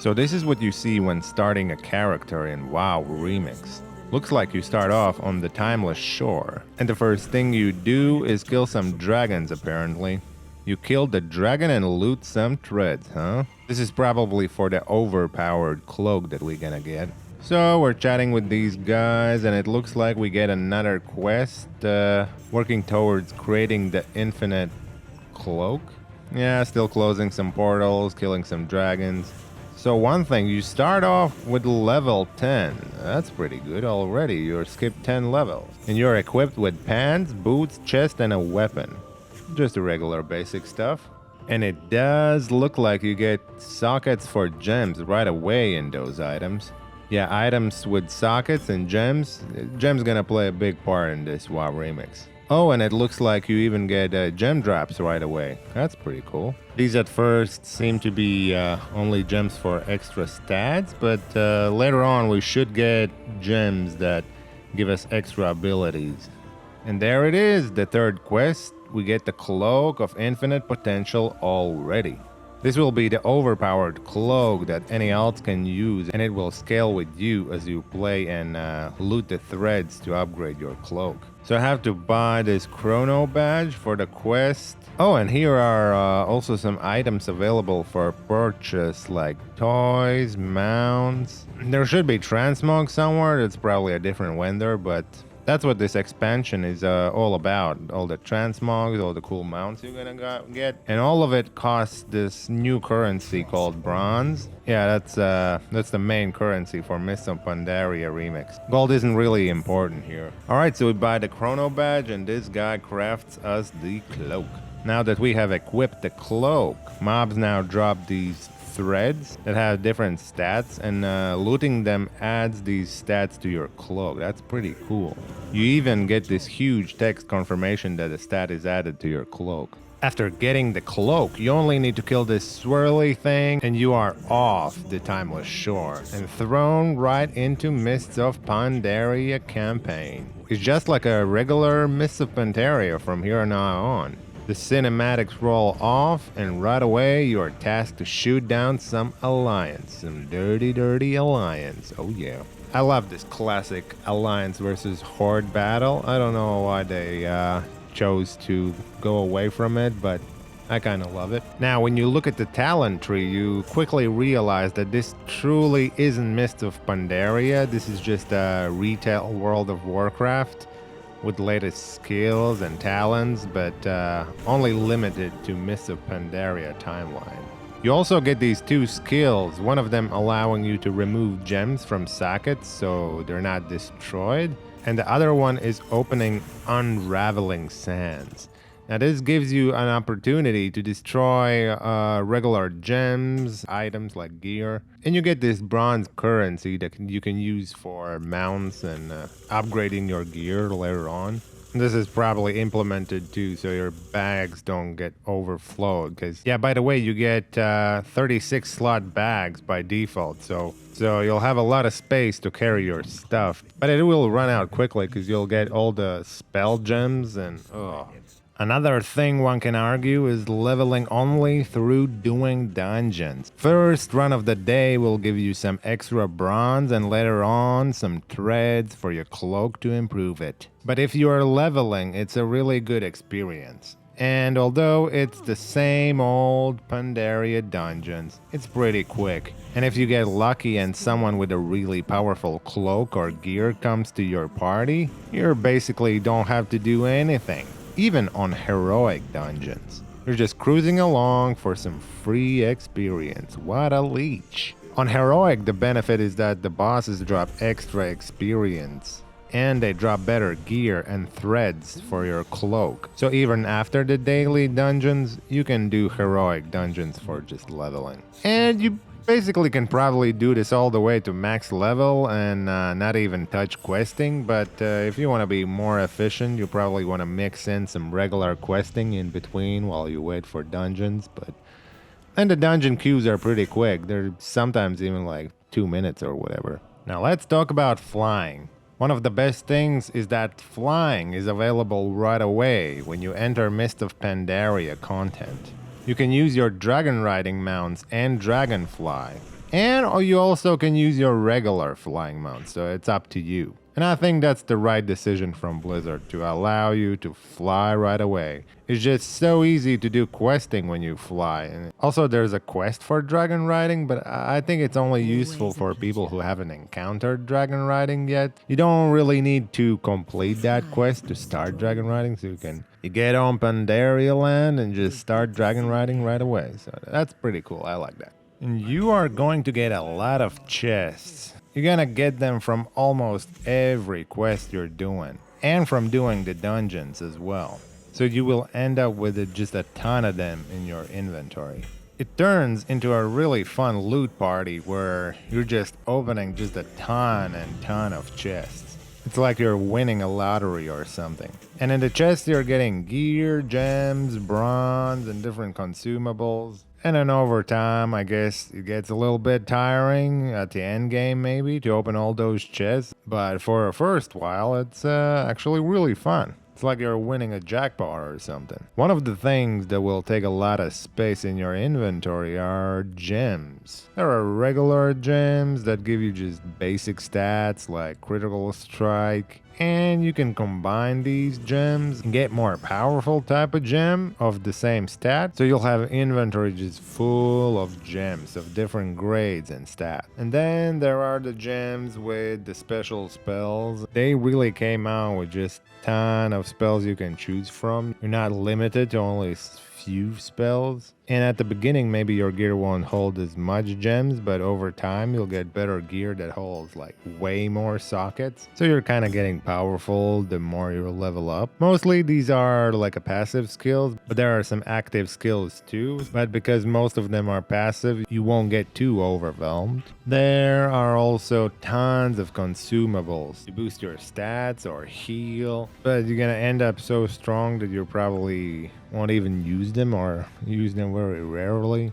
So this is what you see when starting a character in WoW Remix. Looks like you start off on the Timeless Shore, and the first thing you do is kill some dragons apparently. You kill the dragon and loot some threads, huh? This is probably for the overpowered cloak that we're gonna get. So we're chatting with these guys and it looks like we get another quest working towards creating the infinite cloak. Yeah, still closing some portals, killing some dragons. So one thing, you start off with level 10. That's pretty good already. You're skipped 10 levels. And you're equipped with pants, boots, chest, and a weapon. Just the regular basic stuff. And it does look like you get sockets for gems right away in those items. Yeah, items with sockets and gems. Gems gonna play a big part in this WoW Remix. Oh, and it looks like you even get gem drops right away. That's pretty cool. These at first seem to be only gems for extra stats, but later on we should get gems that give us extra abilities. And there it is, the third quest. We get the Cloak of Infinite Potential already. This will be the overpowered cloak that any alt can use, and it will scale with you as you play and loot the threads to upgrade your cloak. So I have to buy this chrono badge for the quest. Oh, and here are also some items available for purchase, like toys, mounts. There should be transmogs somewhere. It's probably a different vendor, but that's what this expansion is all about. All the transmogs, all the cool mounts you're gonna get. And all of it costs this new currency called bronze. Yeah, that's the main currency for Mists of Pandaria Remix. Gold isn't really important here. Alright, so we buy the chrono badge and this guy crafts us the cloak. Now that we have equipped the cloak, mobs now drop these threads that have different stats, and looting them adds these stats to your cloak. That's pretty cool. You even get this huge text confirmation that a stat is added to your cloak. After getting the cloak, you only need to kill this swirly thing and you are off the Timeless Shore and thrown right into Mists of Pandaria campaign. It's just like a regular Mists of Pandaria from here on on. The cinematics roll off, and right away you're tasked to shoot down some alliance. Some dirty alliance. Oh yeah. I love this classic alliance versus horde battle. I don't know why they chose to go away from it, but I kind of love it. Now, when you look at the talent tree, you quickly realize that this truly isn't Mists of Pandaria. This is just a retail World of Warcraft with latest skills and talents, but only limited to Mists of Pandaria timeline. You also get these two skills, one of them allowing you to remove gems from sockets so they're not destroyed, and the other one is opening Unraveling Sands. Now this gives you an opportunity to destroy regular gems, items like gear, and you get this bronze currency that you can use for mounts and upgrading your gear later on. This is probably implemented too, so your bags don't get overflowed. Because yeah, by the way, you get 36 slot bags by default, so you'll have a lot of space to carry your stuff, but it will run out quickly because you'll get all the spell gems and Another thing one can argue is leveling only through doing dungeons. First run of the day will give you some extra bronze and later on some threads for your cloak to improve it. But if you are leveling, it's a really good experience. And although it's the same old Pandaria dungeons, it's pretty quick. And if you get lucky and someone with a really powerful cloak or gear comes to your party, you basically don't have to do anything. Even on heroic dungeons. You're just cruising along for some free experience. What a leech. On heroic, the benefit is that the bosses drop extra experience and they drop better gear and threads for your cloak. So even after the daily dungeons, you can do heroic dungeons for just leveling. And you basically can probably do this all the way to max level and not even touch questing, but if you want to be more efficient, you probably want to mix in some regular questing in between while you wait for dungeons. And the dungeon queues are pretty quick. They're sometimes even like 2 minutes or whatever. Now let's talk about flying. One of the best things is that flying is available right away when you enter Mist of Pandaria content. You can use your dragon riding mounts and dragonfly. And you also can use your regular flying mount, so it's up to you. And I think that's the right decision from Blizzard to allow you to fly right away. It's just so easy to do questing when you fly. And also, there's a quest for dragon riding, but I think it's only useful for people who haven't encountered dragon riding yet. You don't really need to complete that quest to start dragon riding, so you get on Pandaria land and just start dragon riding right away. So that's pretty cool. I like that. And you are going to get a lot of chests. You're gonna get them from almost every quest you're doing, and from doing the dungeons as well. So you will end up with just a ton of them in your inventory. It turns into a really fun loot party where you're just opening just a ton and ton of chests. It's like you're winning a lottery or something. And in the chests you're getting gear, gems, bronze, and different consumables. And then over time, I guess it gets a little bit tiring at the end game maybe to open all those chests. But for a first while, it's actually really fun. It's like you're winning a jackpot or something. One of the things that will take a lot of space in your inventory are gems. There are regular gems that give you just basic stats like critical strike, and you can combine these gems and get more powerful type of gem of the same stat. So you'll have inventory just full of gems of different grades and stats. And then there are the gems with the special spells. They really came out with just a ton of spells you can choose from. You're not limited to only few spells. And at the beginning, maybe your gear won't hold as much gems, but over time, you'll get better gear that holds like way more sockets. So you're kind of getting powerful the more you level up. Mostly these are like a passive skills, but there are some active skills too. But because most of them are passive, you won't get too overwhelmed. There are also tons of consumables to boost your stats or heal, but you're gonna end up so strong that you probably won't even use them or use them very rarely.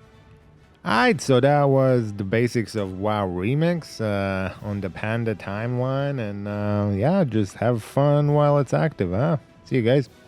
Alright, so that was the basics of WoW Remix on the Panda timeline, and yeah, just have fun while it's active, huh? See you guys.